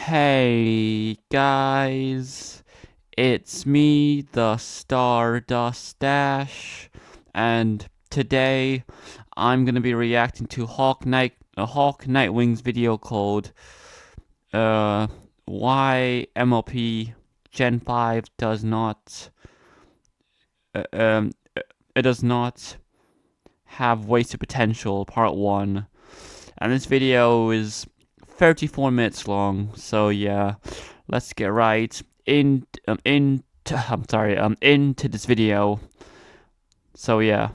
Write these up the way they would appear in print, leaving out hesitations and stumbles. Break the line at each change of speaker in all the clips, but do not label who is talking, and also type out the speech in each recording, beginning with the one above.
Hey guys, it's me, the Stardust Dash, and today I'm gonna be reacting to Hawk Nightwing's video called uh why MLP Gen 5 does not uh, um it does not have wasted potential part 1. And this video is 34 minutes long, so yeah, let's get right into this video. So yeah.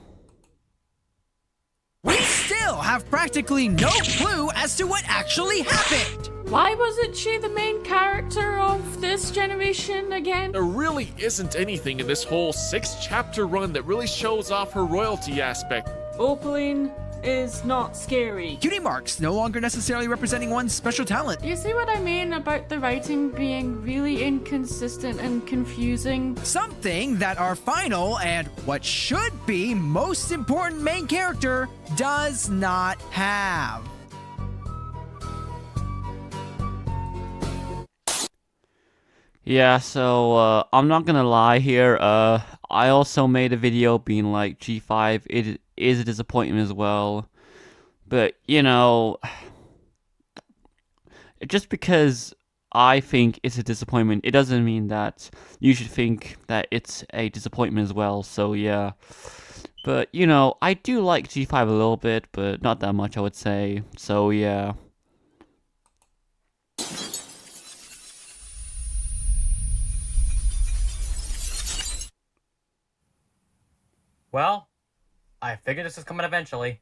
We still have practically no clue as to what actually happened!
Why wasn't she the main character of this generation again?
There really isn't anything in this whole 6-chapter run that really shows off her royalty aspect.
Opaline is not scary.
Cutie marks no longer necessarily representing one's special talent.
Do you see what I mean about the writing being really inconsistent and confusing?
Something that our final and what should be most important main character does not have.
Yeah, so I'm not gonna lie here, I also made a video being like G5 it is a disappointment as well. But you know, just because I think it's a disappointment, it doesn't mean that you should think that it's a disappointment as well, so yeah. But, you know, I do like G5 a little bit, but not that much, I would say, so yeah.
Well, I figured this was coming eventually.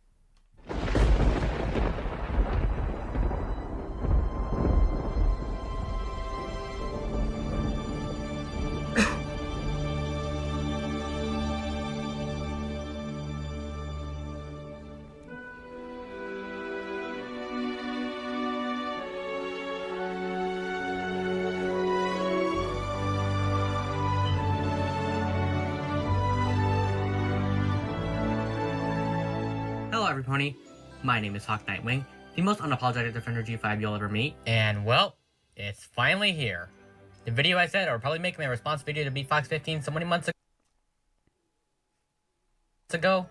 Hello everybody, my name is Hawk Nightwing, the most unapologetic defender G5 you'll ever meet, and well, it's finally here. The video I said I would probably make my response video to beat Fox 15 so many months ago,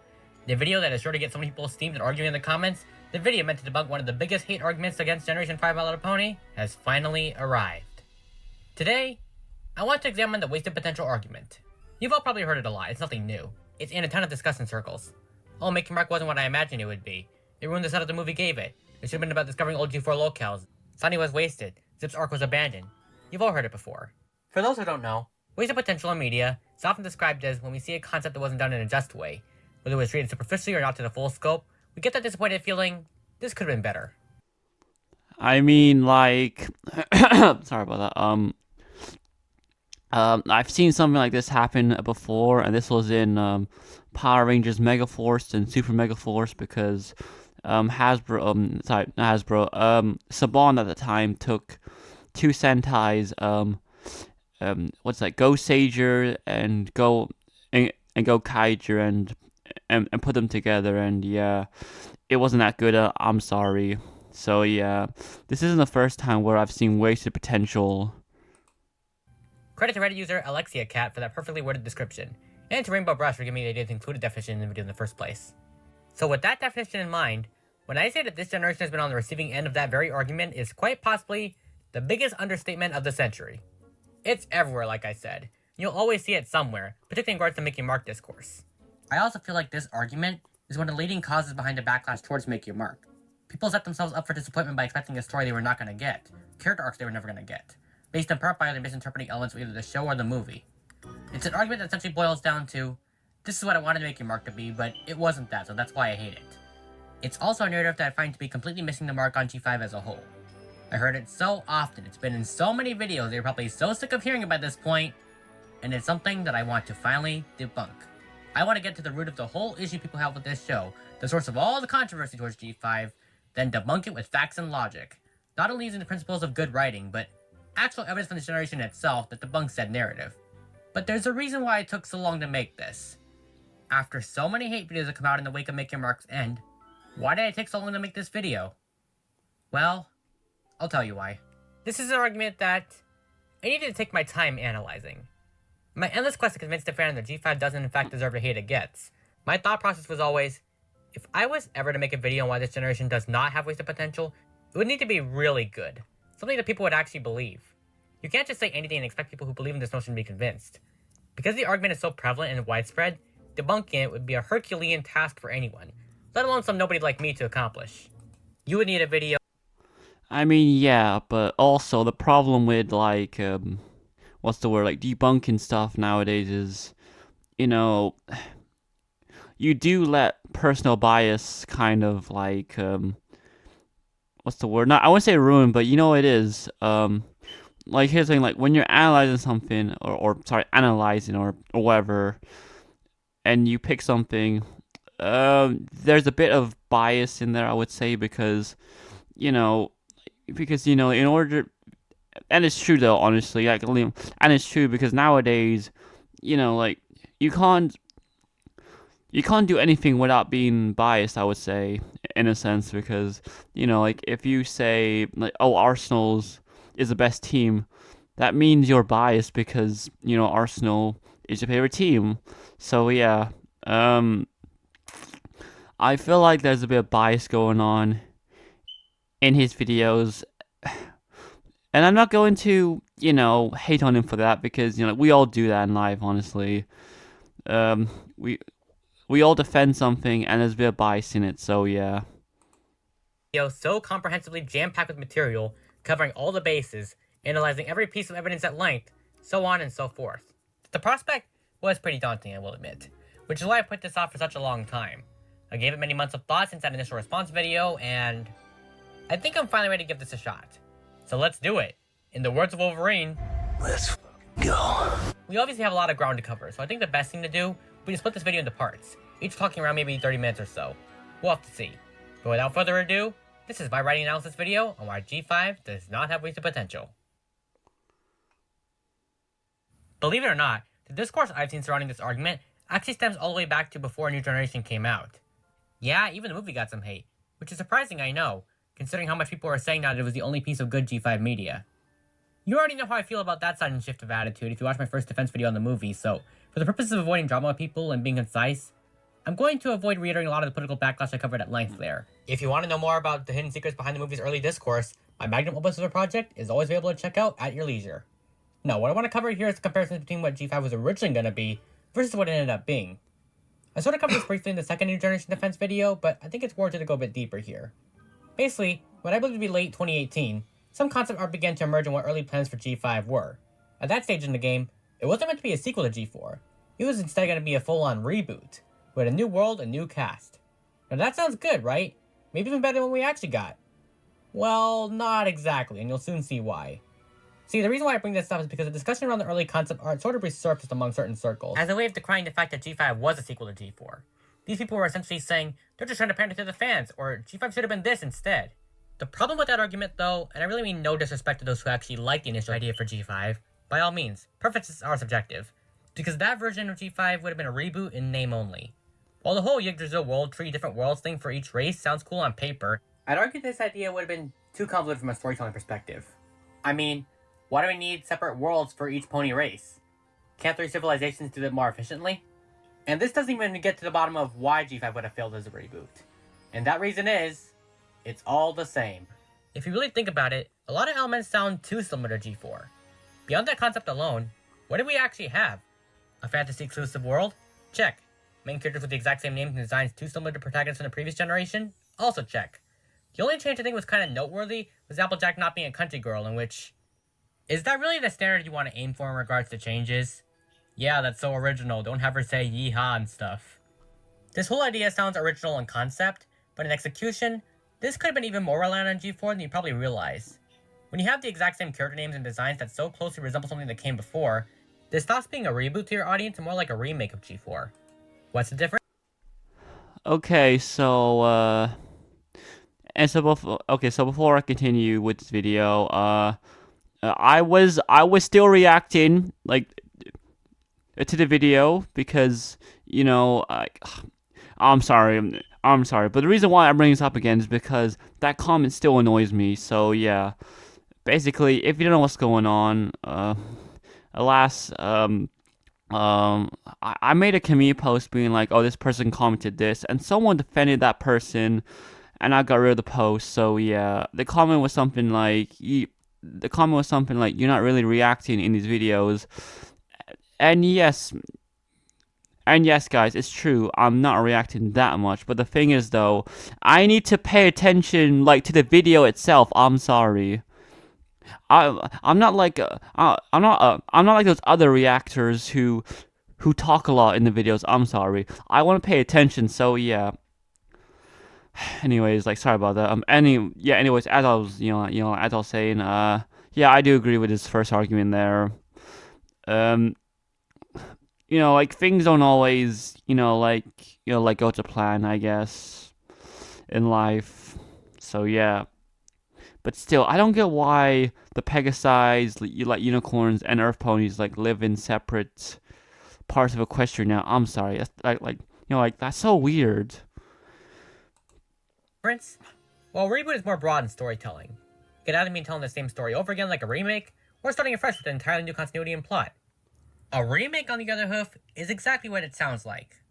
the video that is sure to get so many people steamed and arguing in the comments, the video meant to debunk one of the biggest hate arguments against Generation 5 My Little Pony, has finally arrived. Today, I want to examine the wasted potential argument. You've all probably heard it a lot, it's nothing new. It's in a ton of discussion circles. Oh, Making Mark wasn't what I imagined it would be. It ruined the setup the movie gave it. It should have been about discovering old G4 locales. Sunny was wasted. Zip's arc was abandoned. You've all heard it before. For those who don't know, wasted potential in media is often described as when we see a concept that wasn't done in a just way. Whether it was treated superficially or not to the full scope, we get that disappointed feeling, this could have been better.
I mean, like, sorry about that, I've seen something like this happen before, and this was in, Power Rangers Megaforce and Super Megaforce, because, Saban at the time took two Sentais, what's that, Go Sager and Go Kaiger, and put them together, and yeah, it wasn't that good, I'm sorry. So yeah, this isn't the first time where I've seen wasted potential.
Credit to Reddit user Alexia Cat for that perfectly worded description, and to Rainbow Brush for giving me the idea to include a definition in the video in the first place. So with that definition in mind, when I say that this generation has been on the receiving end of that very argument is quite possibly the biggest understatement of the century. It's everywhere, like I said. You'll always see it somewhere, particularly in regards to Make Your Mark discourse. I also feel like this argument is one of the leading causes behind the backlash towards Make Your Mark. People set themselves up for disappointment by expecting a story they were not going to get, character arcs they were never going to get, based in part by either misinterpreting elements of either the show or the movie. It's an argument that essentially boils down to, this is what I wanted to Make Your Mark to be, but it wasn't that, so that's why I hate it. It's also a narrative that I find to be completely missing the mark on G5 as a whole. I heard it so often, it's been in so many videos, you're probably so sick of hearing it by this point, and it's something that I want to finally debunk. I want to get to the root of the whole issue people have with this show, the source of all the controversy towards G5, then debunk it with facts and logic. Not only using the principles of good writing, but actual evidence from this generation itself that debunks said narrative. But there's a reason why it took so long to make this. After so many hate videos that come out in the wake of Make Your Mark's end, why did it take so long to make this video? Well, I'll tell you why. This is an argument that I needed to take my time analyzing. My endless quest to convince the fan that G5 doesn't in fact deserve the hate it gets. My thought process was always, if I was ever to make a video on why this generation does not have wasted potential, it would need to be really good. Something that people would actually believe. You can't just say anything and expect people who believe in this notion to be convinced. Because the argument is so prevalent and widespread, debunking it would be a Herculean task for anyone, let alone some nobody like me to accomplish. You would need a video.
I mean, yeah, but also the problem with, like, what's the word, like, debunking stuff nowadays is, you know, you do let personal bias kind of, like, what's the word? Not, I wouldn't say ruin, but you know what it is. Like, here's the thing, like, when you're analyzing something, analyzing or whatever, and you pick something, there's a bit of bias in there, I would say, because, in order, and it's true though, honestly, like, and it's true because nowadays, like, you can't do anything without being biased, I would say, in a sense, because, like, if you say, like, oh, Arsenal's is the best team, that means you're biased because, Arsenal is your favorite team. So, yeah, I feel like there's a bit of bias going on in his videos, and I'm not going to, hate on him for that because, we all do that in life, honestly. We all defend something, and there's a bit of bias in it, so yeah.
So comprehensively jam-packed with material, covering all the bases, analyzing every piece of evidence at length, so on and so forth. The prospect was pretty daunting, I will admit, which is why I put this off for such a long time. I gave it many months of thought since that initial response video, and I think I'm finally ready to give this a shot. So let's do it. In the words of Wolverine,
let's go.
We obviously have a lot of ground to cover, so I think the best thing to do would be to split this video into parts, each talking around maybe 30 minutes or so. We'll have to see. But without further ado, this is my writing analysis video on why G5 does not have wasted potential. Believe it or not, the discourse I've seen surrounding this argument actually stems all the way back to before A New Generation came out. Yeah, even the movie got some hate, which is surprising, I know, considering how much people are saying that it was the only piece of good G5 media. You already know how I feel about that sudden shift of attitude if you watch my first defense video on the movie, so for the purpose of avoiding drama with people and being concise, I'm going to avoid reiterating a lot of the political backlash I covered at length there. If you want to know more about the hidden secrets behind the movie's early discourse, my magnum opus of a project is always available to check out at your leisure. No, what I want to cover here is the comparison between what G5 was originally going to be versus what it ended up being. I sort of covered this briefly in the second New Generation defense video, but I think it's warranted to go a bit deeper here. Basically, what I believe to be late 2018, some concept art began to emerge on what early plans for G5 were. At that stage in the game, it wasn't meant to be a sequel to G4. It was instead going to be a full-on reboot, with a new world and new cast. Now that sounds good, right? Maybe even better than what we actually got. Well, not exactly, and you'll soon see why. See, the reason why I bring this up is because the discussion around the early concept art sort of resurfaced among certain circles, as a way of decrying the fact that G5 was a sequel to G4. These people were essentially saying, they're just trying to pander to the fans, or G5 should have been this instead. The problem with that argument, though, and I really mean no disrespect to those who actually liked the initial idea for G5, by all means, preferences are subjective, because that version of G5 would have been a reboot in name only. While the whole Yggdrasil world, 3 different worlds thing for each race sounds cool on paper, I'd argue this idea would have been too convoluted from a storytelling perspective. I mean, why do we need separate worlds for each pony race? Can't 3 civilizations do that more efficiently? And this doesn't even get to the bottom of why G5 would have failed as a reboot. And that reason is, it's all the same. If you really think about it, a lot of elements sound too similar to G4. Beyond that concept alone, what do we actually have? A fantasy-exclusive world? Check. Main characters with the exact same names and designs too similar to protagonists in the previous generation? Also check. The only change I think was kind of noteworthy was Applejack not being a country girl, in which... Is that really the standard you want to aim for in regards to changes? Yeah, that's so original, don't have her say yeehaw and stuff. This whole idea sounds original in concept, but in execution, this could have been even more reliant on G4 than you probably realize. When you have the exact same character names and designs that so closely resemble something that came before, this stops being a reboot to your audience and more like a remake of G4. What's the difference?
Okay, so, so before I continue with this video, I was still reacting, like, to the video because, I'm sorry, but the reason why I'm bringing this up again is because that comment still annoys me, so yeah. basically, if you don't know what's going on, alas, I made a community post being like, oh, this person commented this, and someone defended that person, and I got rid of the post. So yeah, the comment was something like, you're not really reacting in these videos. And yes, guys, it's true. I'm not reacting that much. But the thing is, though, I need to pay attention, like, to the video itself. I'm sorry. I'm not like I'm not like those other reactors who talk a lot in the videos. I'm sorry. I want to pay attention. So yeah. Anyways, like, sorry about that. Anyways, as I was, as I was saying, yeah, I do agree with his first argument there. Um, like, things don't always, like, go to plan, I guess, in life. So yeah. But still, I don't get why the Pegasi, like unicorns and Earth ponies, like, live in separate parts of Equestria now. I'm sorry. That's like that's so weird.
Prince? Well, reboot is more broad in storytelling. It could either mean telling the same story over again like a remake, or starting afresh with an entirely new continuity and plot. A remake, on the other hoof, is exactly what it sounds like.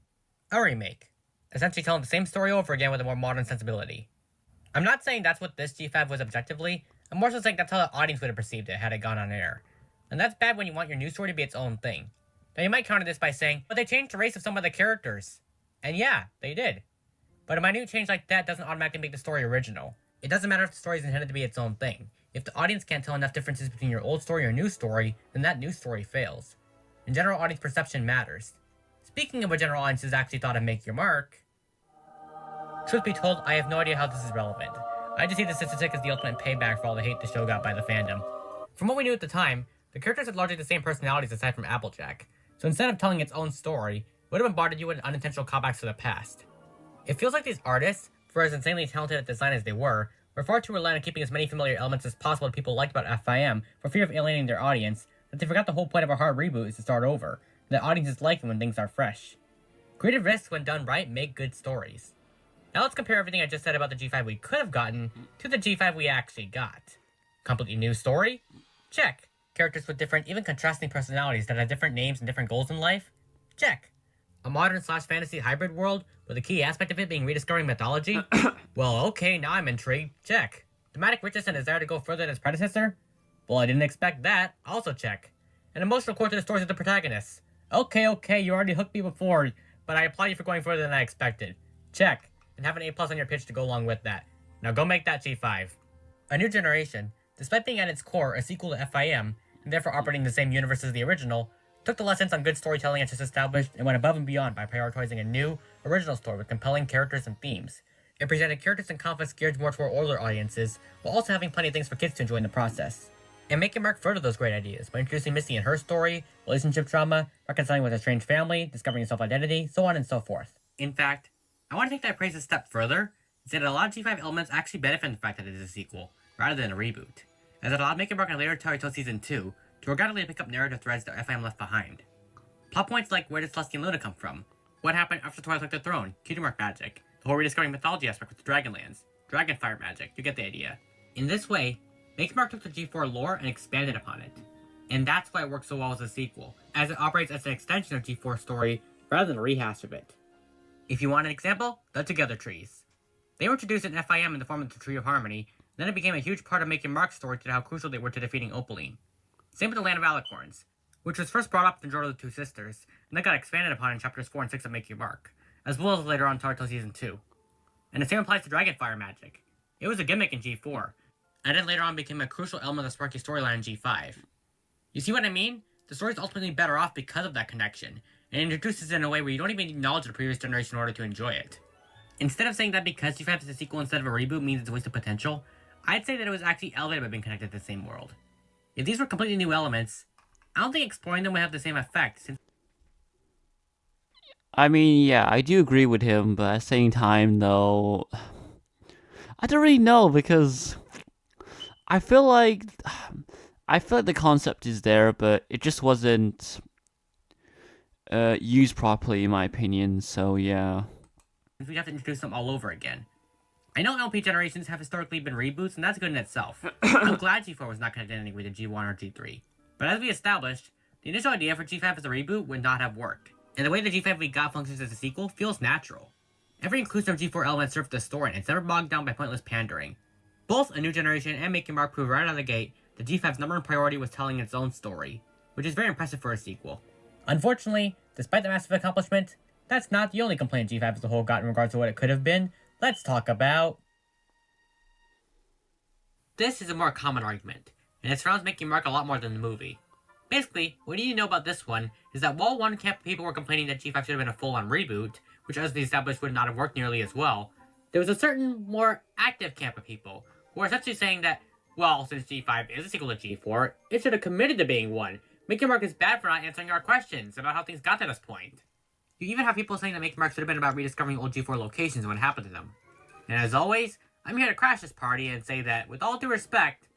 A remake. Essentially telling the same story over again with a more modern sensibility. I'm not saying that's what this G5 was objectively, I'm more so saying that's how the audience would have perceived it had it gone on air. And that's bad when you want your new story to be its own thing. Now you might counter this by saying, but they changed the race of some of the characters. And yeah, they did. But a minute change like that doesn't automatically make the story original. It doesn't matter if the story is intended to be its own thing. If the audience can't tell enough differences between your old story or new story, then that new story fails. And general audience perception matters. Speaking of what general audiences actually thought of Make Your Mark, truth be told, I have no idea how this is relevant. I just see the statistic as the ultimate payback for all the hate the show got by the fandom. From what we knew at the time, the characters had largely the same personalities aside from Applejack, so instead of telling its own story, it would have bombarded you with unintentional callbacks to the past. It feels like these artists, for as insanely talented at design as they were far too reliant on keeping as many familiar elements as possible that people liked about FIM for fear of alienating their audience, that they forgot the whole point of a hard reboot is to start over, and that audiences like them when things are fresh. Creative risks, when done right, make good stories. Now let's compare everything I just said about the G5 we could have gotten to the G5 we actually got. Completely new story? Check. Characters with different, even contrasting personalities that have different names and different goals in life? Check. A modern/fantasy hybrid world, with a key aspect of it being rediscovering mythology? Well, okay, now I'm intrigued. Check. Thematic richness and desire to go further than its predecessor? Well, I didn't expect that. Also check. An emotional core to the stories of the protagonists? Okay, you already hooked me before, but I applaud you for going further than I expected. Check. And have an A+ on your pitch to go along with that. Now go make that G5. A New Generation, despite being at its core a sequel to FIM, and therefore operating the same universe as the original, took the lessons on good storytelling it just established and went above and beyond by prioritizing a new, original story with compelling characters and themes. It presented characters and conflicts geared more toward older audiences, while also having plenty of things for kids to enjoy in the process. And Make Your Mark furthered those great ideas by introducing Misty and her story, relationship drama, reconciling with a strange family, discovering self-identity, so on and so forth. In fact, I want to take that praise a step further and say that a lot of G5 elements actually benefit from the fact that it is a sequel, rather than a reboot, as it allowed Make Your Mark and later Naruto Season 2 to organically pick up narrative threads that FIM left behind. Plot points like where did Celestian Luna come from? What happened after Twilight took the throne? Cutie Mark magic. The whole rediscovering mythology aspect with the Dragonlands. Dragonfire magic. You get the idea. In this way, Make Your Mark took the G4 lore and expanded upon it. And that's why it works so well as a sequel, as it operates as an extension of G4's story rather than a rehash of it. If you want an example, the Together Trees. They were introduced in FIM in the form of the Tree of Harmony, and then it became a huge part of Make Your Mark's story to how crucial they were to defeating Opaline. Same with the Land of Alicorns, which was first brought up in Journal of the Two Sisters, and then got expanded upon in chapters 4 and 6 of Make Your Mark, as well as later on Naruto Season 2. And the same applies to Dragonfire magic. It was a gimmick in G4, and then later on became a crucial element of the Sparky storyline in G5. You see what I mean? The story is ultimately better off because of that connection, and introduces it in a way where you don't even acknowledge the previous generation in order to enjoy it. Instead of saying that because G5 is a sequel instead of a reboot means it's a waste of potential, I'd say that it was actually elevated by being connected to the same world. If these were completely new elements, I don't think exploring them would have the same effect, since
I mean, yeah, I do agree with him, but at the same time, though, I don't really know, because I feel like the concept is there, but it just wasn't used properly, in my opinion. So yeah.
we'd have to introduce them all over again. I know MLP generations have historically been reboots, and that's good in itself. I'm glad G4 was not connected in any way to G1 or G3. But as we established, the initial idea for G5 as a reboot would not have worked, and the way the G5 we got functions as a sequel feels natural. Every inclusion of G4 elements serves the story, and it's never bogged down by pointless pandering. Both A New Generation and Making Mark prove right out of the gate that G5's number one priority was telling its own story, which is very impressive for a sequel. Unfortunately, despite the massive accomplishment, that's not the only complaint G5 as a whole got in regards to what it could have been. Let's talk about... This is a more common argument, and it surrounds Making Mark a lot more than the movie. Basically, what you need to know about this one is that while one camp of people were complaining that G5 should have been a full-on reboot, which as we established would not have worked nearly as well, there was a certain more active camp of people who are essentially saying that, well, since G5 is a sequel to G4, it should have committed to being one. Making Mark is bad for not answering our questions about how things got to this point. You even have people saying that Making Mark should have been about rediscovering old G4 locations and what happened to them. And as always, I'm here to crash this party and say that, with all due respect,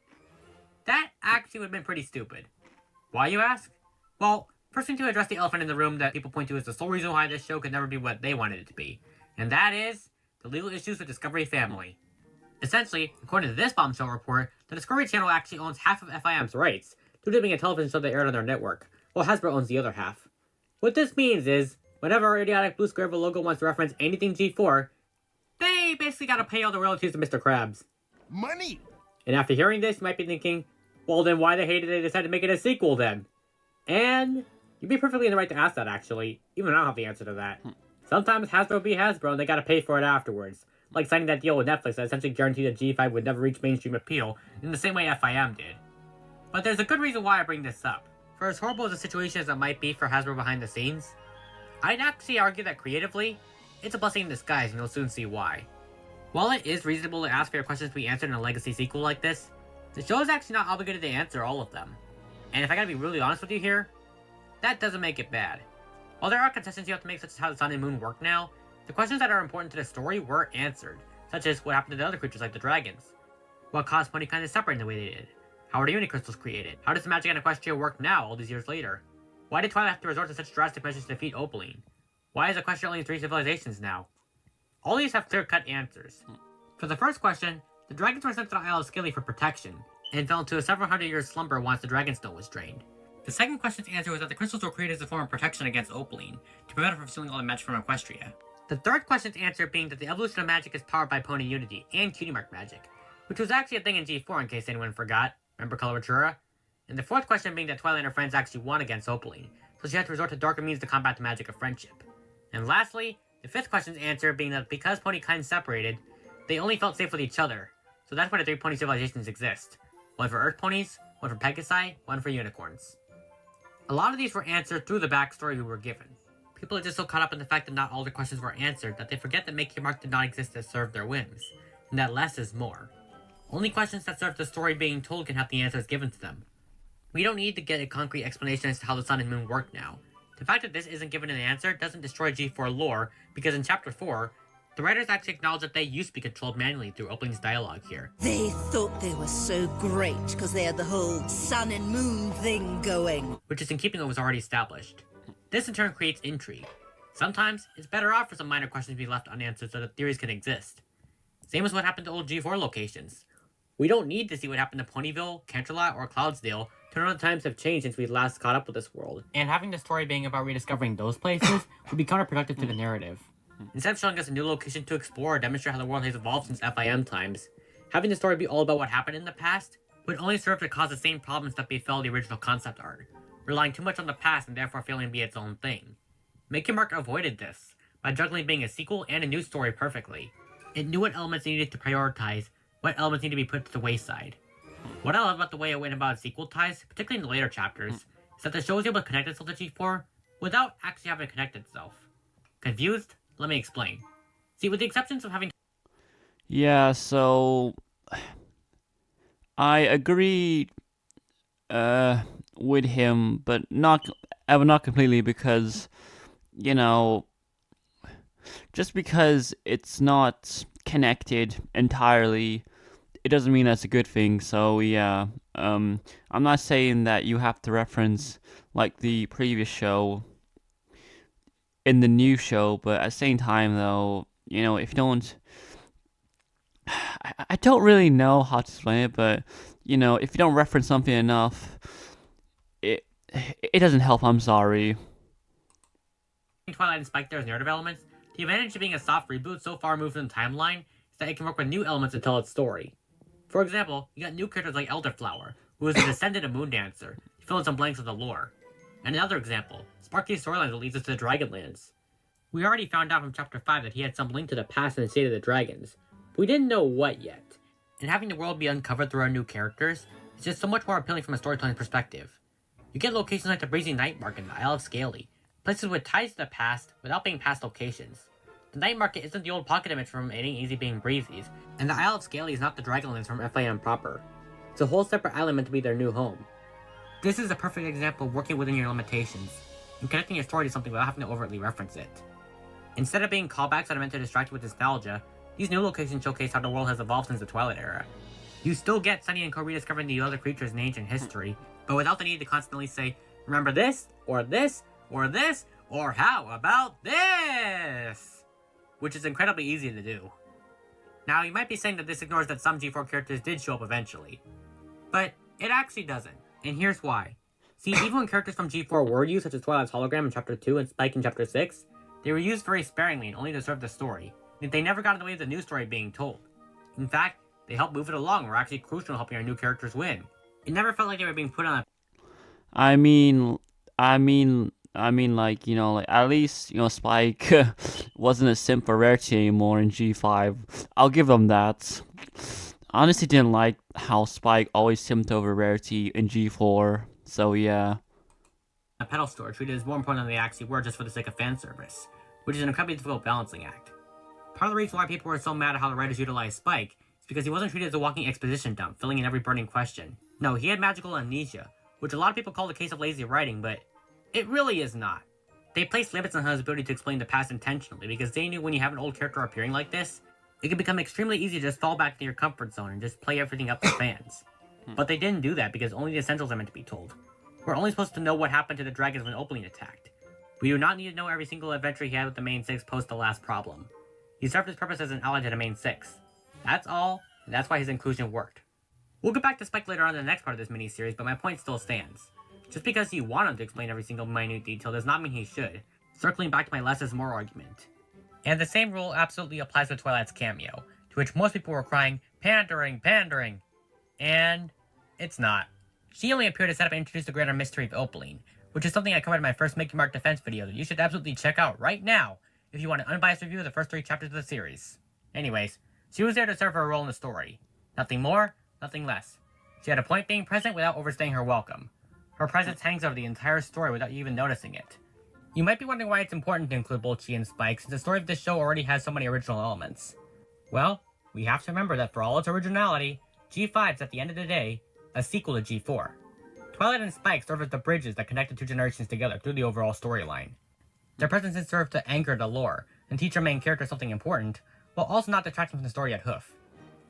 that actually would have been pretty stupid. Why, you ask? Well, first we need to address the elephant in the room that people point to as the sole reason why this show could never be what they wanted it to be. And that is the legal issues with Discovery Family. Essentially, according to this bombshell report, the Discovery Channel actually owns half of FIM's rights, due to being a television show that aired on their network, while Hasbro owns the other half. What this means is, whenever our idiotic blue square of a logo wants to reference anything G4, they basically gotta pay all the royalties to Mr. Krabs.
Money!
And after hearing this, you might be thinking, well then why the hell did they decide to make it a sequel then? And you'd be perfectly in the right to ask that actually, even I don't have the answer to that. Sometimes Hasbro be Hasbro and they gotta pay for it afterwards. Like signing that deal with Netflix that essentially guaranteed that G5 would never reach mainstream appeal in the same way FIM did. But there's a good reason why I bring this up. For as horrible as the situation as it might be for Hasbro behind the scenes, I'd actually argue that creatively, it's a blessing in disguise and you'll soon see why. While it is reasonable to ask for your questions to be answered in a legacy sequel like this, the show is actually not obligated to answer all of them. And if I gotta be really honest with you here, that doesn't make it bad. While there are concessions you have to make such as how the sun and moon work now, the questions that are important to the story were answered, such as what happened to the other creatures like the dragons. What caused Ponykind to separate in the way they did? How are the Unicrystals created? How does the magic on Equestria work now, all these years later? Why did Twilight have to resort to such drastic measures to defeat Opaline? Why is Equestria only 3 civilizations now? All these have clear-cut answers. For the first question, the dragons were sent to the Isle of Scaly for protection, and fell into a several hundred-year slumber once the Dragonstone was drained. The second question's answer was that the crystals were created as a form of protection against Opaline, to prevent her from stealing all the magic from Equestria. The third question's answer being that the evolution of magic is powered by Pony Unity and Cutie Mark magic, which was actually a thing in G4 in case anyone forgot. Remember Coloratura? And the fourth question being that Twilight and her friends actually won against Opaline, so she had to resort to darker means to combat the magic of friendship. And lastly, the fifth question's answer being that because Ponykind separated, they only felt safe with each other, so that's why the 3 pony civilizations exist. One for Earth ponies, one for Pegasi, one for unicorns. A lot of these were answered through the backstory we were given. People are just so caught up in the fact that not all the questions were answered that they forget that Making Mark did not exist to serve their whims, and that less is more. Only questions that serve the story being told can have the answers given to them. We don't need to get a concrete explanation as to how the sun and moon work now. The fact that this isn't given an answer doesn't destroy G4 lore, because in Chapter 4, the writers actually acknowledge that they used to be controlled manually through Opaline's dialogue here.
They thought they were so great because they had the whole sun and moon thing going.
Which is in keeping with what was already established. This in turn creates intrigue. Sometimes, it's better off for some minor questions to be left unanswered so that theories can exist. Same as what happened to old G4 locations. We don't need to see what happened to Ponyville, Canterlot, or Cloudsdale. Turnaround times have changed since we last caught up with this world. And having the story being about rediscovering those places would be counterproductive to the narrative. Instead of showing us a new location to explore or demonstrate how the world has evolved since FIM times, having the story be all about what happened in the past would only serve to cause the same problems that befell the original concept art, relying too much on the past and therefore failing to be its own thing. Making Mark avoided this by juggling being a sequel and a new story perfectly. It knew what elements it needed to prioritize, what elements need to be put to the wayside. What I love about the way it went about sequel ties, particularly in the later chapters, is that the show was able to connect itself to G4 without actually having to connect itself. Confused? Let me explain. See, with the exceptions of having...
Yeah, so I agree with him, but not completely, because, you know, just because it's not connected entirely, it doesn't mean that's a good thing. So yeah, I'm not saying that you have to reference like the previous show in the new show, but at the same time though, you know, if you don't I don't really know how to explain it, but you know, if you don't reference something enough, it it doesn't help. I'm sorry.
Twilight and Spike there's narrative elements, the advantage of being a soft reboot so far removed from the timeline is that it can work with new elements to tell its story. For example, you got new characters like Elderflower, who is a descendant of Moondancer, to fill in some blanks of the lore. And another example, Sparky's storyline that leads us to the Dragonlands. We already found out from Chapter 5 that he had some link to the past and the state of the dragons, but we didn't know what yet. And having the world be uncovered through our new characters is just so much more appealing from a storytelling perspective. You get locations like the Breezy Night Market and the Isle of Scaly, places with ties to the past without being past locations. The Night Market isn't the old pocket image from It Ain't Easy Being Breezy's, and the Isle of Scaly is not the Dragonlands from FAM proper. It's a whole separate island meant to be their new home. This is a perfect example of working within your limitations, and connecting your story to something without having to overtly reference it. Instead of being callbacks that are meant to distract you with nostalgia, these new locations showcase how the world has evolved since the Twilight era. You still get Sunny and Co rediscovering the other creatures in ancient history, but without the need to constantly say, remember this, or this, or this, or how about this? Which is incredibly easy to do. Now, you might be saying that this ignores that some G4 characters did show up eventually. But it actually doesn't, and here's why. See, even when characters from G4 were used, such as Twilight's hologram in Chapter 2 and Spike in Chapter 6, they were used very sparingly and only to serve the story, and they never got in the way of the new story being told. In fact, they helped move it along and were actually crucial in helping our new characters win. It never felt like they were being put on a
I mean, like, you know, like, at least, you know, Spike wasn't a simp for rarity anymore in G5. I'll give them that. I honestly didn't like how Spike always simped over rarity in G4, so yeah.
a pedal store treated as more important than they actually were just for the sake of fan service, which is an incredibly difficult balancing act. Part of the reason why people were so mad at how the writers utilized Spike is because he wasn't treated as a walking exposition dump, filling in every burning question. No, he had magical amnesia, which a lot of people call the case of lazy writing, but it really is not. They placed limits on his ability to explain the past intentionally because they knew when you have an old character appearing like this, it can become extremely easy to just fall back to your comfort zone and just play everything up to fans. But they didn't do that because only the essentials are meant to be told. We're only supposed to know what happened to the dragons when Opaline attacked. We do not need to know every single adventure he had with the main six post the last problem. He served his purpose as an ally to the main six. That's all, and that's why his inclusion worked. We'll get back to Spike later on in the next part of this mini-series, but my point still stands. Just because you want him to explain every single minute detail does not mean he should, circling back to my less is more argument. And the same rule absolutely applies to Twilight's cameo, to which most people were crying, pandering, pandering. And it's not. She only appeared to set up and introduce the greater mystery of Opaline, which is something I covered in my first Mickey Mark defense video that you should absolutely check out right now if you want an unbiased review of the first 3 chapters of the series. Anyways, she was there to serve her role in the story. Nothing more, nothing less. She had a point being present without overstaying her welcome. Her presence hangs over the entire story without you even noticing it. You might be wondering why it's important to include both she and Spike, since the story of this show already has so many original elements. Well, we have to remember that for all its originality, G5's at the end of the day a sequel to G4. Twilight and Spike serve as the bridges that connect the 2 generations together through the overall storyline. Their presences serve to anchor the lore and teach our main character something important, while also not detracting from the story at hoof.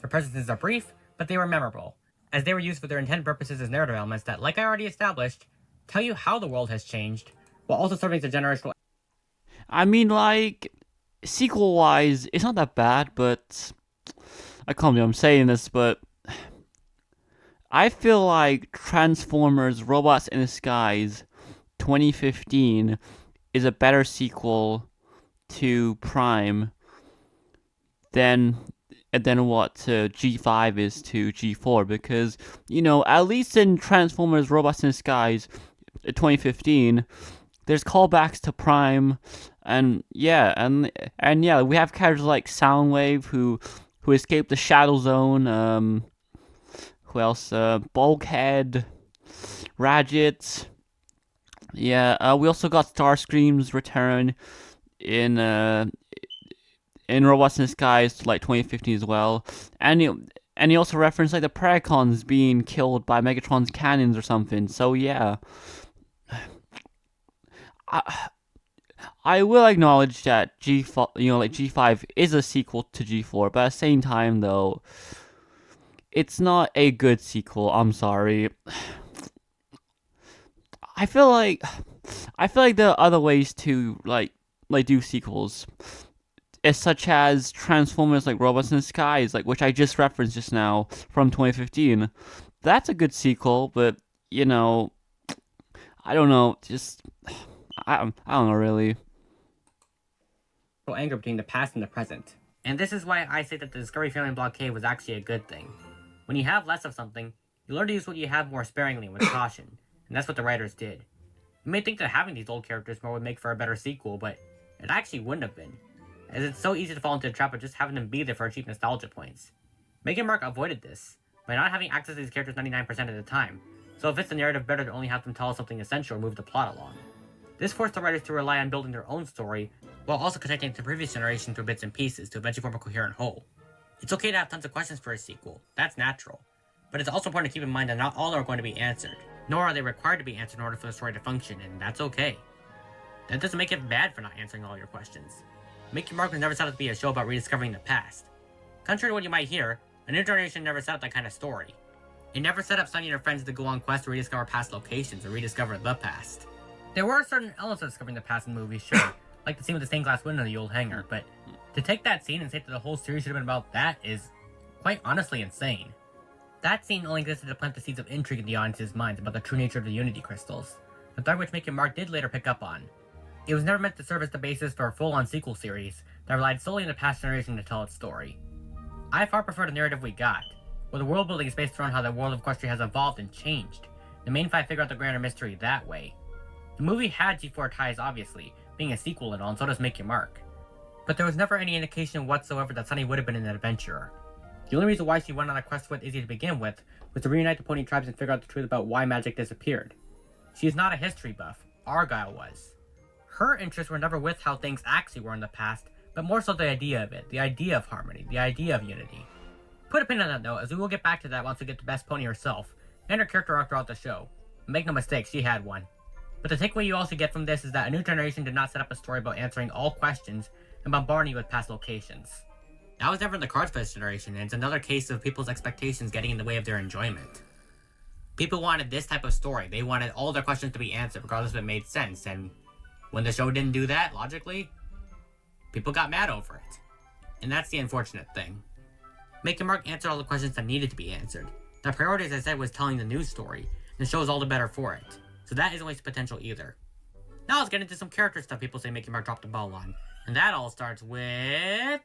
Their presences are brief, but they were memorable, as they were used for their intended purposes as narrative elements that, like I already established, tell you how the world has changed, while also serving as a generational.
I mean, like, sequel-wise, it's not that bad, but I can't believe I'm saying this, but I feel like Transformers Robots in Disguise 2015 is a better sequel to Prime than what G5 is to G4, because, you know, at least in Transformers Robots in Disguise 2015, there's callbacks to Prime, and yeah, we have characters like Soundwave who escaped the Shadow Zone. Who else? Bulkhead, Radget. Yeah, we also got Starscream's return in Robots in Disguise like 2015 as well, and he also referenced like the Predacons being killed by Megatron's cannons or something. So yeah. I will acknowledge that G5 is a sequel to G4, but at the same time, though, it's not a good sequel. I'm sorry. I feel like there are other ways to like do sequels. It's such as Transformers like Robots in the Skies, like which I just referenced just now from 2015. That's a good sequel, but you know, I don't know, just I don't know really.
Anger between the past and the present. And this is why I say that the Discovery Family blockade was actually a good thing. When you have less of something, you learn to use what you have more sparingly and with caution, and that's what the writers did. You may think that having these old characters more would make for a better sequel, but it actually wouldn't have been, as it's so easy to fall into the trap of just having them be there for cheap nostalgia points. Megan Mark avoided this, by not having access to these characters 99% of the time, so it fits the narrative better to only have them tell us something essential or move the plot along. This forced the writers to rely on building their own story, while also connecting it to the previous generation through bits and pieces to eventually form a coherent whole. It's okay to have tons of questions for a sequel, that's natural, but it's also important to keep in mind that not all are going to be answered, nor are they required to be answered in order for the story to function, and that's okay. That doesn't make it bad for not answering all your questions. Make Your Mark was never set up to be a show about rediscovering the past. Contrary to what you might hear, A New Generation never set up that kind of story. It never set up Sunny and her friends to go on quests to rediscover past locations or rediscover the past. There were certain elements of discovering the past in the movie, sure, like the scene with the stained glass window in the old hangar, but to take that scene and say that the whole series should have been about that is, quite honestly, insane. That scene only existed to plant the seeds of intrigue in the audience's minds about the true nature of the Unity Crystals, a threat which Make Your Mark did later pick up on. It was never meant to serve as the basis for a full-on sequel series that relied solely on the past generation to tell its story. I far prefer the narrative we got, where the world building is based around how the world of Equestria has evolved and changed. The main five figure out the grander mystery that way. The movie had G4 ties, obviously, being a sequel and all, and so does Make Your Mark. But there was never any indication whatsoever that Sunny would have been an adventurer. The only reason why she went on a quest with Izzy to begin with was to reunite the pony tribes and figure out the truth about why magic disappeared. She is not a history buff. Argyle was. Her interests were never with how things actually were in the past, but more so the idea of it, the idea of harmony, the idea of unity. Put a pin on that note, as we will get back to that once we get to Best Pony herself, and her character arc throughout the show. Make no mistake, she had one. But the takeaway you also get from this is that A New Generation did not set up a story about answering all questions and bombarding you with past locations. That was never in the cards for this generation, and it's another case of people's expectations getting in the way of their enjoyment. People wanted this type of story. They wanted all their questions to be answered, regardless if it made sense, and when the show didn't do that, logically, people got mad over it. And that's the unfortunate thing. Make Your Mark answered all the questions that needed to be answered. The priority, as I said, was telling the news story, and the show is all the better for it. So that isn't wasted potential either. Now let's get into some character stuff people say Make Your Mark dropped the ball on. And that all starts with...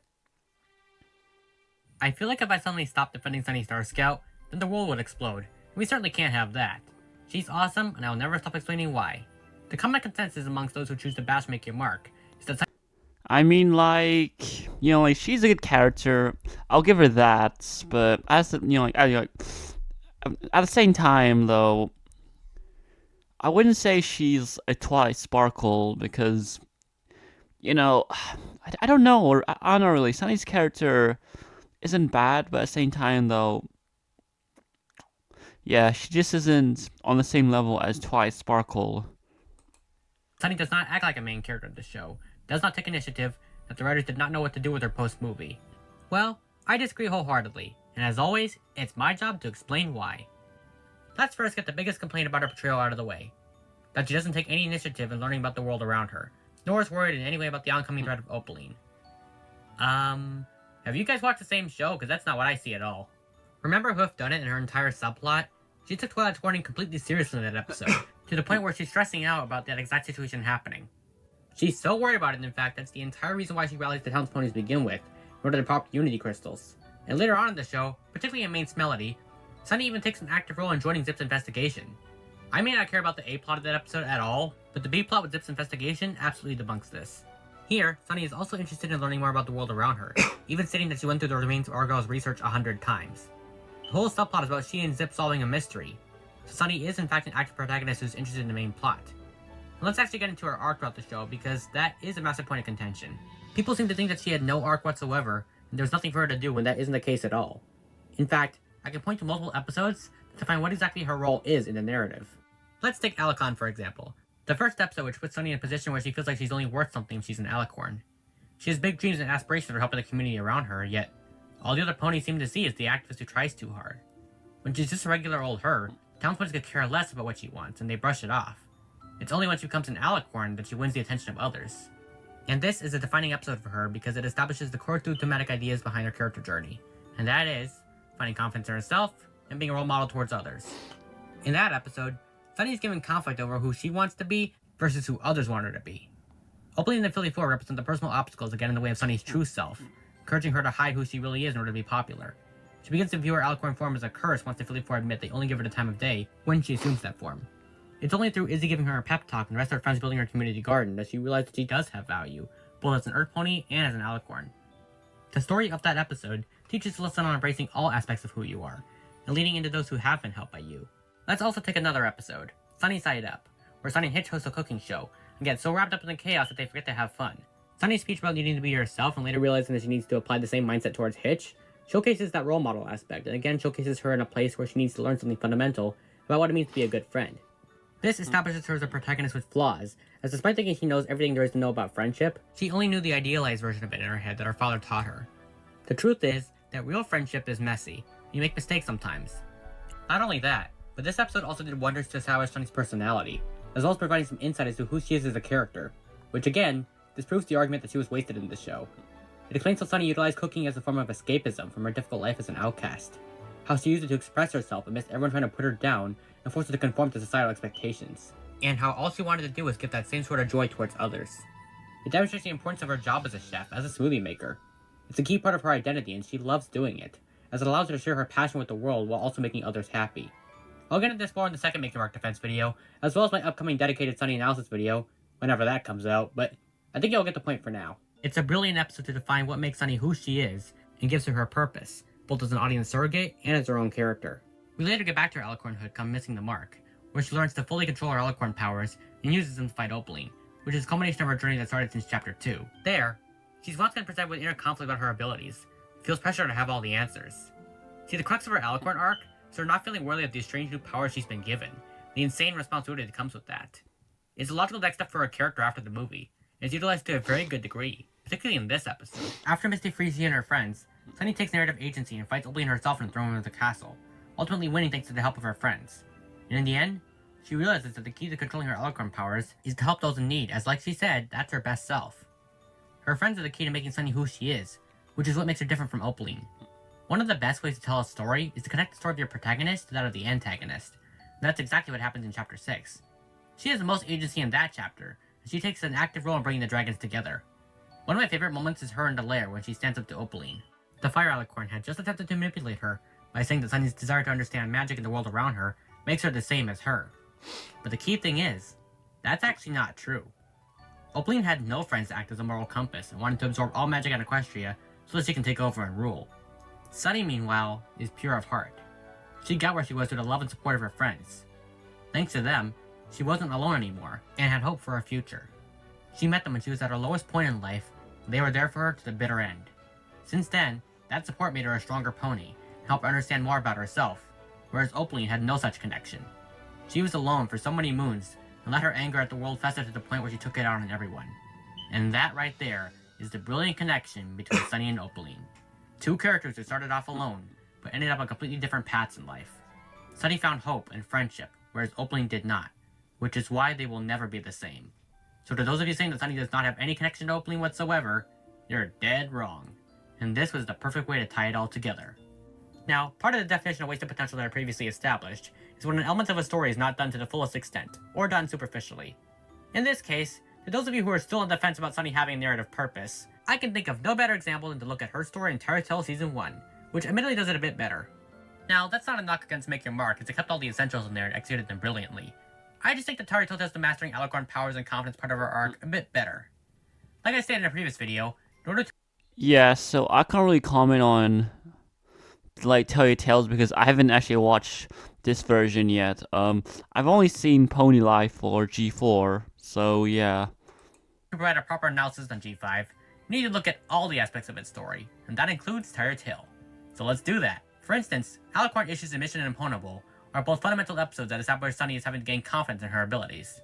I feel like if I suddenly stopped defending Sunny Star Scout, then the world would explode. We certainly can't have that. She's awesome, and I will never stop explaining why. The common consensus amongst those who choose to bash Make Your Mark is that
I mean, like, you know, like she's a good character. I'll give her that, but as you know, like at the same time, though, I wouldn't say she's a Twilight Sparkle because, you know, I don't know, or I don't know really. Sunny's character isn't bad, but at the same time, though, yeah, she just isn't on the same level as Twilight Sparkle.
Sunny does not act like a main character of the show, does not take initiative, that the writers did not know what to do with her post-movie. Well, I disagree wholeheartedly, and as always, it's my job to explain why. Let's first get the biggest complaint about her portrayal out of the way. That she doesn't take any initiative in learning about the world around her, nor is worried in any way about the oncoming threat of Opaline. Have you guys watched the same show? Because that's not what I see at all. Remember Hoof Done It and her entire subplot? She took Twilight's warning completely seriously in that episode, to the point where she's stressing out about that exact situation happening. She's so worried about it, in fact, that's the entire reason why she rallies the Hound's ponies to begin with, in order to pop Unity Crystals. And later on in the show, particularly in Main's Melody, Sunny even takes an active role in joining Zip's investigation. I may not care about the A-plot of that episode at all, but the B-plot with Zip's investigation absolutely debunks this. Here, Sunny is also interested in learning more about the world around her, even stating that she went through the remains of Argyle's research 100 times. The whole subplot is about she and Zip solving a mystery, so Sunny is in fact an active protagonist who's interested in the main plot. And let's actually get into her arc throughout the show, because that is a massive point of contention. People seem to think that she had no arc whatsoever, and there's nothing for her to do when that isn't the case at all. In fact, I can point to multiple episodes to find what exactly her role is in the narrative. Let's take Alicorn for example. The first episode, which puts Sunny in a position where she feels like she's only worth something if she's an Alicorn. She has big dreams and aspirations for helping the community around her, yet all the other ponies seem to see is the activist who tries too hard. When she's just a regular old her, townsfolk could care less about what she wants, and they brush it off. It's only when she becomes an Alicorn that she wins the attention of others. And this is a defining episode for her because it establishes the core two thematic ideas behind her character journey, and that is finding confidence in herself and being a role model towards others. In that episode, Sunny is given conflict over who she wants to be versus who others want her to be. Opening and the Philly 4 represent the personal obstacles that get in the way of Sunny's true self, encouraging her to hide who she really is in order to be popular. She begins to view her alicorn form as a curse once the Philly 4 admit they only give her the time of day when she assumes that form. It's only through Izzy giving her a pep talk and the rest of her friends building her community garden that she realizes that she does have value, both as an Earth Pony and as an alicorn. The story of that episode teaches a lesson on embracing all aspects of who you are, and leading into those who have been helped by you. Let's also take another episode, Sunny Side Up, where Sunny and Hitch host a cooking show, and get so wrapped up in the chaos that they forget to have fun. Sunny's speech about needing to be herself and later realizing that she needs to apply the same mindset towards Hitch showcases that role model aspect, and again showcases her in a place where she needs to learn something fundamental about what it means to be a good friend. This establishes her as a protagonist with flaws, as despite thinking she knows everything there is to know about friendship, she only knew the idealized version of it in her head that her father taught her. The truth is that real friendship is messy. You make mistakes sometimes. Not only that, but this episode also did wonders to establish Sunny's personality, as well as providing some insight as to who she is as a character, which again, disproves the argument that she was wasted in this show. It explains how Sunny utilized cooking as a form of escapism from her difficult life as an outcast, how she used it to express herself amidst everyone trying to put her down and force her to conform to societal expectations, and how all she wanted to do was give that same sort of joy towards others. It demonstrates the importance of her job as a chef, as a smoothie maker. It's a key part of her identity and she loves doing it, as it allows her to share her passion with the world while also making others happy. I'll get into this more in the second Make Your Mark Defense video, as well as my upcoming dedicated Sunny analysis video, whenever that comes out, but I think you'll get the point for now. It's a brilliant episode to define what makes Sunny who she is, and gives her her purpose, both as an audience surrogate and as her own character. We later get back to her alicornhood come Missing the Mark, where she learns to fully control her alicorn powers and uses them to fight Opaline, which is a culmination of her journey that started since Chapter 2. There, she's once again presented with inner conflict about her abilities, feels pressure to have all the answers. See, the crux of her alicorn arc is her not feeling worthy of the strange new powers she's been given, the insane responsibility that comes with that. It's a logical next step for her character after the movie, and it's utilized to a very good degree, particularly in this episode. After Misty frees she and her friends, Sunny takes narrative agency and fights Opaline herself in the throne room of the castle, ultimately winning thanks to the help of her friends. And in the end, she realizes that the key to controlling her alicorn powers is to help those in need, as like she said, that's her best self. Her friends are the key to making Sunny who she is, which is what makes her different from Opaline. One of the best ways to tell a story is to connect the story of your protagonist to that of the antagonist, and that's exactly what happens in Chapter 6. She has the most agency in that chapter, and she takes an active role in bringing the dragons together. One of my favorite moments is her in the lair when she stands up to Opaline. The Fire Alicorn had just attempted to manipulate her by saying that Sunny's desire to understand magic in the world around her makes her the same as her. But the key thing is, that's actually not true. Opaline had no friends to act as a moral compass and wanted to absorb all magic out of Equestria so that she can take over and rule. Sunny, meanwhile, is pure of heart. She got where she was through the love and support of her friends. Thanks to them, she wasn't alone anymore and had hope for her future. She met them when she was at her lowest point in life, and they were there for her to the bitter end. Since then, that support made her a stronger pony and helped her understand more about herself, whereas Opaline had no such connection. She was alone for so many moons and let her anger at the world fester to the point where she took it out on everyone. And that right there is the brilliant connection between Sunny and Opaline. Two characters who started off alone, but ended up on completely different paths in life. Sunny found hope and friendship, whereas Opaline did not, which is why they will never be the same. So to those of you saying that Sunny does not have any connection to Opaline whatsoever, you're dead wrong. And this was the perfect way to tie it all together. Now, part of the definition of wasted potential that I previously established is when an element of a story is not done to the fullest extent, or done superficially. In this case, to those of you who are still on the fence about Sunny having a narrative purpose, I can think of no better example than to look at her story in Terra Tale Season 1, which admittedly does it a bit better. Now, that's not a knock against Make Your Mark, as it kept all the essentials in there and executed them brilliantly. I just think that Terra Tale does the mastering alicorn powers and confidence part of her arc a bit better. Like I stated in a previous video, in order to
Yeah, so I can't really comment on like Tell Your Tales because I haven't actually watched this version yet. I've only seen Pony Life or G4, so yeah.
provide a proper analysis on G5, you need to look at all the aspects of its story, and that includes Terra Tale. So let's do that. For instance, Alicorn Issues and Mission Imponable are both fundamental episodes that establish Sunny as having gained confidence in her abilities.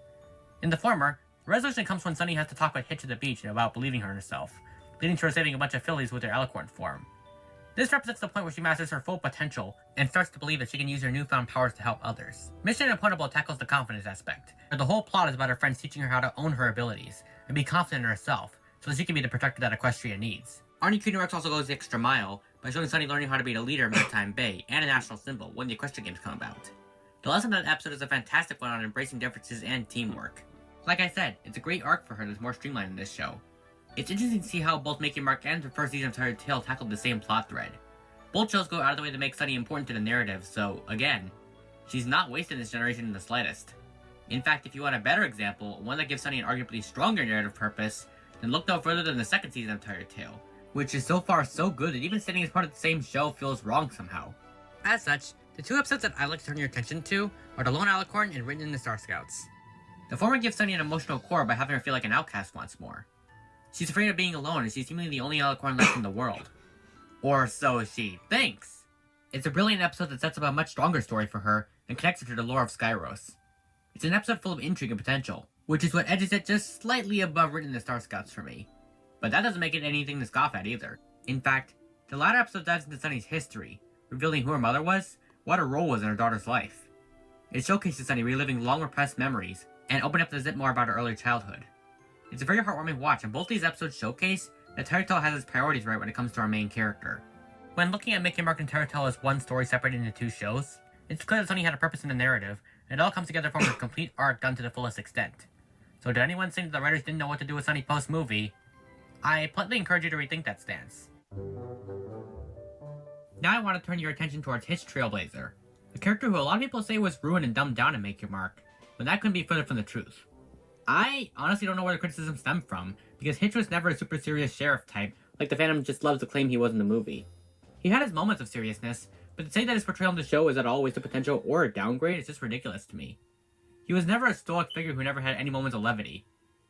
In the former, the resolution comes when Sunny has to talk with Hitch at the beach about believing in herself, leading to her saving a bunch of fillies with their Alicorn form. This represents the point where she masters her full potential and starts to believe that she can use her newfound powers to help others. Mission Imponable tackles the confidence aspect, where the whole plot is about her friends teaching her how to own her abilities and be confident in herself, so that she can be the protector that Equestria needs. Arnie Cutie Marks also goes the extra mile by showing Sunny learning how to be a leader of Maritime Bay and a national symbol when the Equestria Games come about. The lesson of that episode is a fantastic one on embracing differences and teamwork. Like I said, it's a great arc for her that's more streamlined in this show. It's interesting to see how both Making Mark and the first season of Tired Tale tackled the same plot thread. Both shows go out of the way to make Sunny important to the narrative, so, again, she's not wasted this generation in the slightest. In fact, if you want a better example, one that gives Sunny an arguably stronger narrative purpose, then look no further than the second season of Tired Tale, which is so far so good that even sitting as part of the same show feels wrong somehow. As such, the two episodes that I'd like to turn your attention to are The Lone Alicorn and Written in the Star Scouts. The former gives Sunny an emotional core by having her feel like an outcast once more. She's afraid of being alone, and she's seemingly the only Alicorn left in the world. Or so she thinks. It's a brilliant episode that sets up a much stronger story for her and connects her to the lore of Skyros. It's an episode full of intrigue and potential, which is what edges it just slightly above Written in the Star Scouts for me. But that doesn't make it anything to scoff at either. In fact, the latter episode dives into Sunny's history, revealing who her mother was, what her role was in her daughter's life. It showcases Sunny reliving long repressed memories, and opening up to zip more about her early childhood. It's a very heartwarming watch, and both these episodes showcase that Tired Tale has its priorities right when it comes to our main character. When looking at Making Mark and Tired Tale as one story separated into two shows, it's clear that Sunny had a purpose in the narrative, and it all comes together to form a complete arc done to the fullest extent. So to anyone saying that the writers didn't know what to do with Sunny post-movie, I politely encourage you to rethink that stance. Now I want to turn your attention towards Hitch Trailblazer, a character who a lot of people say was ruined and dumbed down in Make Your Mark, but that couldn't be further from the truth. I honestly don't know where the criticism stemmed from, because Hitch was never a super serious sheriff type, like the fandom just loves to claim he was in the movie. He had his moments of seriousness, but to say that his portrayal in the show is at all a waste of potential or a downgrade is just ridiculous to me. He was never a stoic figure who never had any moments of levity.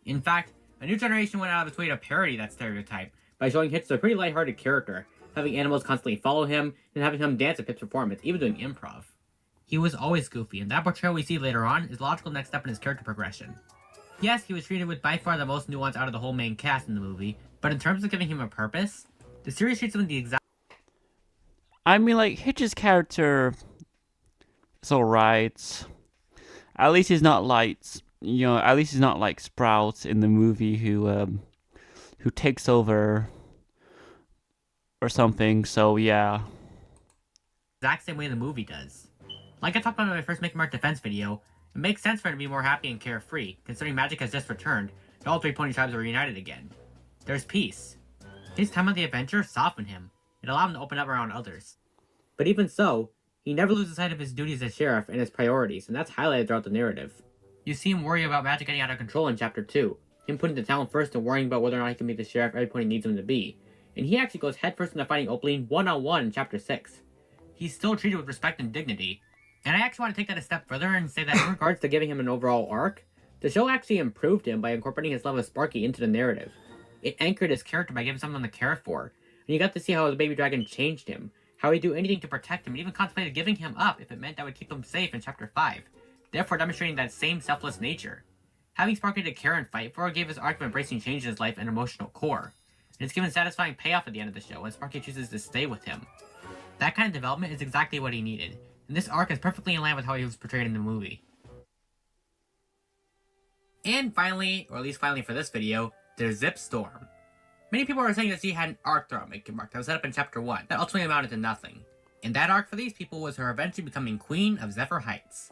In fact, a new generation went out of its way to parody that stereotype by showing Hitch as a pretty lighthearted character, having animals constantly follow him, and having him dance at Pip's performance, even doing improv. He was always goofy, and that portrayal we see later on is the logical next step in his character progression. Yes, he was treated with by far the most nuance out of the whole main cast in the movie, but in terms of giving him a purpose, the series treats him with the exact...
I mean, like, Hitch's character is alright. At least he's not like, at least he's not like Sprout in the movie who takes over or something, so yeah.
exact same way the movie does. Like I talked about in my first Make Mark defense video, it makes sense for him to be more happy and carefree, considering magic has just returned, and all three pony tribes are reunited again. There's peace. His time on the adventure softened him. It allowed him to open up around others. But even so, he never loses sight of his duties as sheriff and his priorities, and that's highlighted throughout the narrative. You see him worry about magic getting out of control in Chapter 2, him putting the town first and worrying about whether or not he can be the sheriff every pony needs him to be, and he actually goes headfirst into fighting Opaline one-on-one in Chapter 6. He's still treated with respect and dignity, and I actually want to take that a step further and say that in regards to giving him an overall arc, the show actually improved him by incorporating his love of Sparky into the narrative. It anchored his character by giving someone to care for, and you got to see how the baby dragon changed him, how he'd do anything to protect him, and even contemplated giving him up if it meant that would keep him safe in Chapter 5, therefore demonstrating that same selfless nature. Having Sparky to care and fight for gave his arc of embracing change in his life an emotional core, and it's given satisfying payoff at the end of the show when Sparky chooses to stay with him. That kind of development is exactly what he needed, and this arc is perfectly in line with how he was portrayed in the movie. And finally, or at least finally for this video, there's Zip Storm. Many people are saying that she had an arc throughout Make Your Mark that was set up in Chapter 1 that ultimately amounted to nothing. And that arc for these people was her eventually becoming Queen of Zephyr Heights.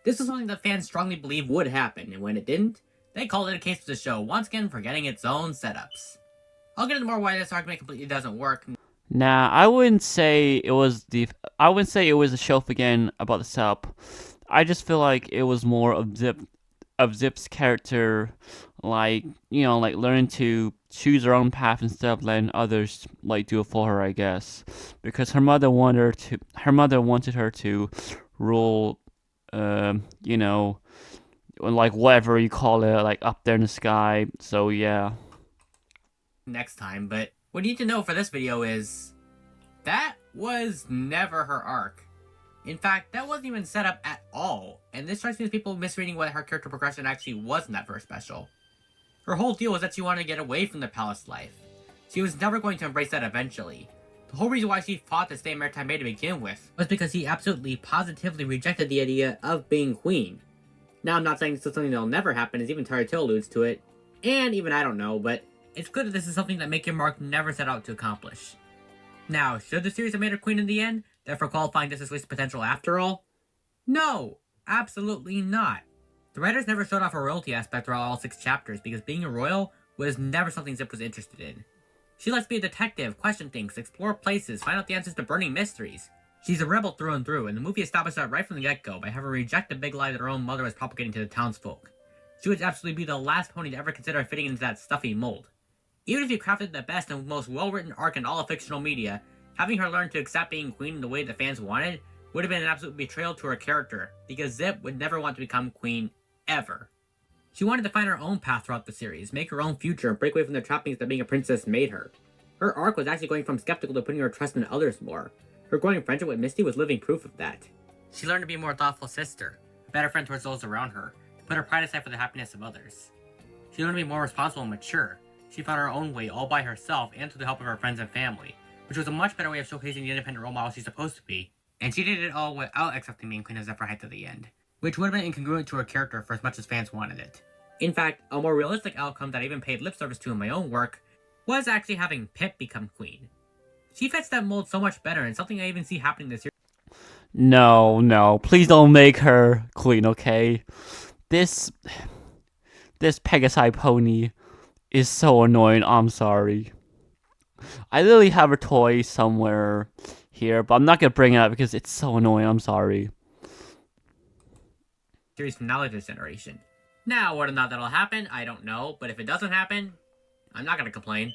This is something that fans strongly believe would happen, and when it didn't, they called it a case of the show once again forgetting its own setups. I'll get into more why this argument completely doesn't work.
Nah, I wouldn't say it was a show again about the setup. I just feel like it was more of Zip's character, like learning to choose her own path instead of letting others do it for her, I guess. Because her mother wanted her to rule, whatever you call it, up there in the sky. So yeah.
Next time, but what you need to know for this video is that was never her arc. In fact, that wasn't even set up at all, and this strikes me as people misreading what her character progression actually was in that first special. Her whole deal was that she wanted to get away from the palace life. She was never going to embrace that eventually. The whole reason why she fought to stay in Maritime Bay to begin with was because he absolutely positively rejected the idea of being queen. Now I'm not saying this is something that'll never happen, as even Tired Tale alludes to it, and even I don't know, but it's good that this is something that Make Your Mark never set out to accomplish. Now, should the series have made her queen in the end, therefore qualifying this as wasted potential after all? No, absolutely not. The writers never showed off a royalty aspect throughout all 6 chapters because being a royal was never something Zip was interested in. She likes to be a detective, question things, explore places, find out the answers to burning mysteries. She's a rebel through and through, and the movie established that right from the get-go by having her reject the big lie that her own mother was propagating to the townsfolk. She would absolutely be the last pony to ever consider fitting into that stuffy mold. Even if you crafted the best and most well-written arc in all of fictional media, having her learn to accept being queen in the way the fans wanted would have been an absolute betrayal to her character, because Zip would never want to become queen, ever. She wanted to find her own path throughout the series, make her own future, and break away from the trappings that being a princess made her. Her arc was actually going from skeptical to putting her trust in others more. Her growing friendship with Misty was living proof of that. She learned to be a more thoughtful sister, a better friend towards those around her, put her pride aside for the happiness of others. She learned to be more responsible and mature. She found her own way all by herself and through the help of her friends and family, which was a much better way of showcasing the independent role model she's supposed to be. And she did it all without accepting being Queen of Zephyr Heights at the end, which would have been incongruent to her character for as much as fans wanted it. In fact, a more realistic outcome that I even paid lip service to in my own work was actually having Pip become Queen. She fits that mold so much better, and something I even see happening this year.
No, please don't make her queen, okay? This Pegasi pony is so annoying, I'm sorry. I literally have a toy somewhere here, but I'm not gonna bring it up because it's so annoying, I'm sorry.
Series finale this generation. Now, whether or not that'll happen, I don't know, but if it doesn't happen, I'm not gonna complain.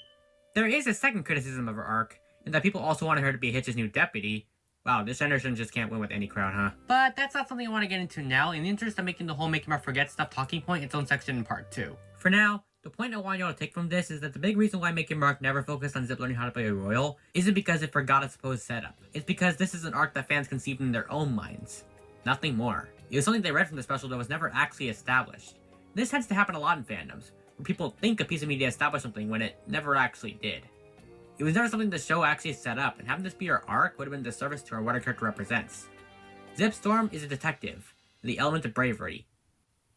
There is a second criticism of her arc, in that people also wanted her to be Hitch's new deputy. Wow, this generation just can't win with any crowd, huh? But that's not something I want to get into now, in the interest of making the whole Make Your Mark Forget stuff talking point its own section in part 2. For now, the point I want y'all to take from this is that the big reason why Make Your Mark never focused on Zip learning how to play a royal isn't because it forgot its supposed setup. It's because this is an arc that fans conceived in their own minds. Nothing more. It was something they read from the special that was never actually established. This tends to happen a lot in fandoms, where people think a piece of media established something when it never actually did. It was never something the show actually set up, and having this be her arc would have been a disservice to her what her character represents. Zip Storm is a detective, the element of bravery.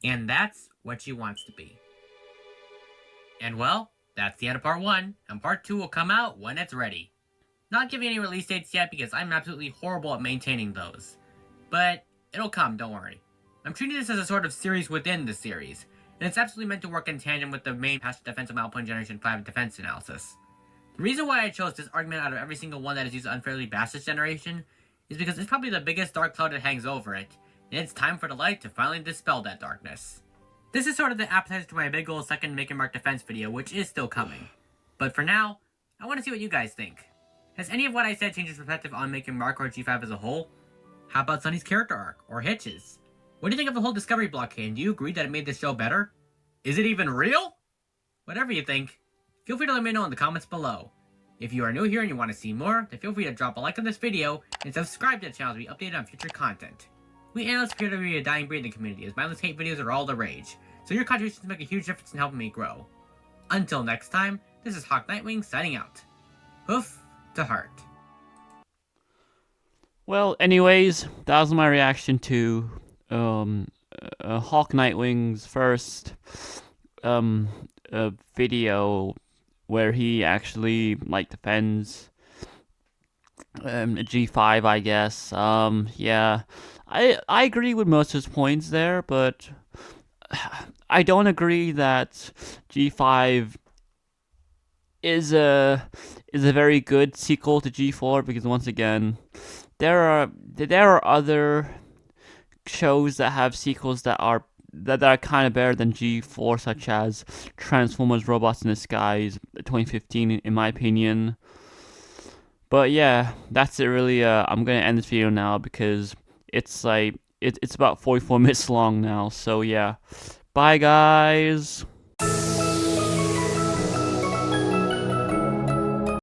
And that's what she wants to be. And well, that's the end of part 1, and part 2 will come out when it's ready. Not giving any release dates yet because I'm absolutely horrible at maintaining those. But it'll come, don't worry. I'm treating this as a sort of series within the series, and it's absolutely meant to work in tandem with the main Past Defense of Malpoint Generation 5 defense analysis. The reason why I chose this argument out of every single one that is used to unfairly bash this generation is because it's probably the biggest dark cloud that hangs over it, and it's time for the light to finally dispel that darkness. This is sort of the appetizer to my big ol' second Make Your Mark defense video, which is still coming. But for now, I want to see what you guys think. Has any of what I said changed your perspective on Make Your Mark or G5 as a whole? How about Sunny's character arc, or Hitch's? What do you think of the whole Discovery blockade, and do you agree that it made this show better? Is it even real? Whatever you think, feel free to let me know in the comments below. If you are new here and you want to see more, then feel free to drop a like on this video and subscribe to the channel to be updated on future content. We analysts appear to be a dying breed in the community, as mindless hate videos are all the rage, so your contributions make a huge difference in helping me grow. Until next time, this is Hawk Nightwing signing out. Hoof to heart.
Well, anyways, that was my reaction to Hawk Nightwing's first video where he actually defends G5, I guess. Yeah, I agree with most of his points there, but I don't agree that G5 is a very good sequel to G4, because once again, there are other shows that have sequels that are kind of better than G4, such as Transformers Robots in the Skies 2015, in my opinion. But yeah, that's it really. I'm gonna end this video now because it's about 44 minutes long now. So yeah, bye guys.